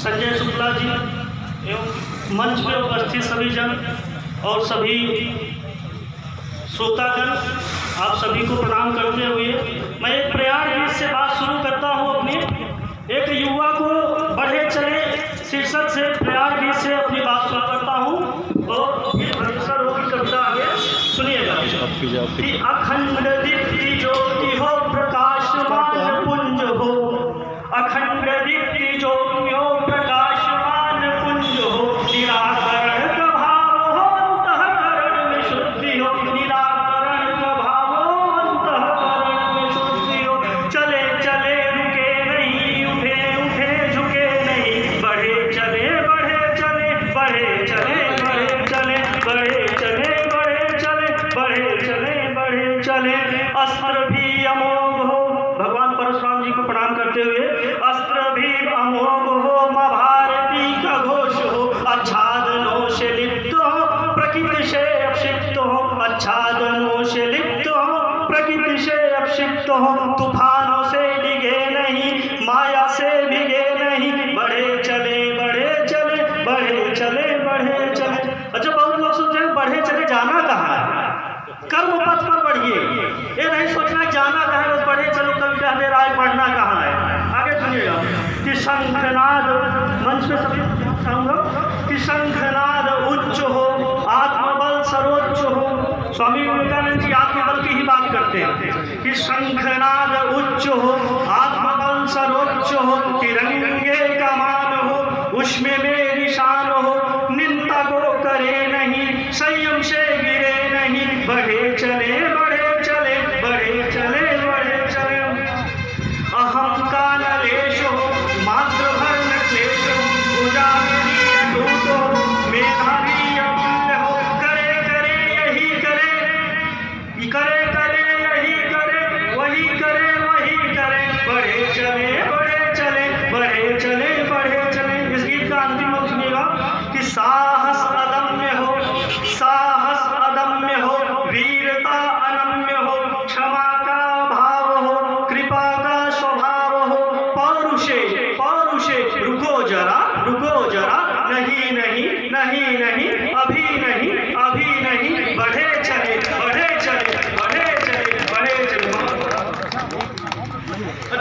संजय शुक्ला जी एवं मंच पर उपस्थित सभी जन और सभी श्रोतागण, आप सभी को प्रणाम करते हुए मैं एक प्रयाण गीत से बात शुरू करता हूँ। अपनी एक युवा को बढ़े चले शीर्षक से प्रयाण गीत से अपनी बात शुरू करता हूँ। और ये भविष्य की कविता आगे सुनिएगा कि अखंड दीप्ति ज्योति हो, प्रकाशमान पुंज हो, अखंड दीप्ति ज्योति हो, प्रकाशमान पुंज हो, निराकरण का भाव हो, अंतःकरण में शुद्धि हो, निराकरण का भाव हो, अंतःकरण में शुद्धि हो। चले चले रुके नहीं, उठे उठे झुके नहीं, बढ़े चले बढ़े चले, बढ़े चले बढ़े चले, बढ़े चले बढ़े चले, बढ़े चले बढ़े चले। अस्त्र भी अमोघ हो, भगवान परशुराम जी को प्रणाम करते हुए, अस्त्र भी अमोघ हो, माँ भारती का घोष हो, आच्छादनों से लिप्त हो, प्रकृति से अपशिप्त हो, आच्छादनों से लिप्त हो, प्रकृति से अपशिप्त हो। तूफानों से डिगे नहीं, माया से भिगे नहीं, बढ़े चले बढ़े चले, बढ़े चले बढ़े चले। अच्छा, बहुत लोग सोचते हैं बढ़े चले जाना कहाँ है? कर्म पथ पर बढ़िए, ये नहीं सोचना जाना कहाँ है, बढ़े चलो कल कह दे रहा है, पढ़ना कहाँ है। आगे सुनिएगा कि शंखनाद, मंच पे सभी कहूँगा कि शंखनाद उच्च हो, आत्मबल सर्वोच्च हो। स्वामी विवेकानंद जी आत्मबल की ही बात करते हैं कि शंखनाद उच्च हो, आत्मबल सर्वोच्च हो, तिरंगे का मान हो, उसमें मेरी शान हो, निंदा को करे नहीं, संयम से गिरे नहीं, बढ़े चले बढ़े चले, बढ़े चले बढ़े चले। अहम का नलेश हो, मात्र भर न क्लेश हो, पूजा मेरी अटूट हो, मेधावी अमूल्य हो, करे करे यही करे, करे करे यही करे, वही करे वही करे, बढ़े चले बढ़े चले, बढ़े चले बढ़े चले। इस गीत का अंतिम अंश सुनिएगा कि साहस अदम्य हो, साहस अदम्य हो, वीरता अनम्य हो, क्षमा का भाव हो, कृपा का स्वभाव हो, पौरुषे पौरुषे रुको जरा नहीं नहीं नहीं नहीं, अभी नहीं अभी नहीं, बढ़े चले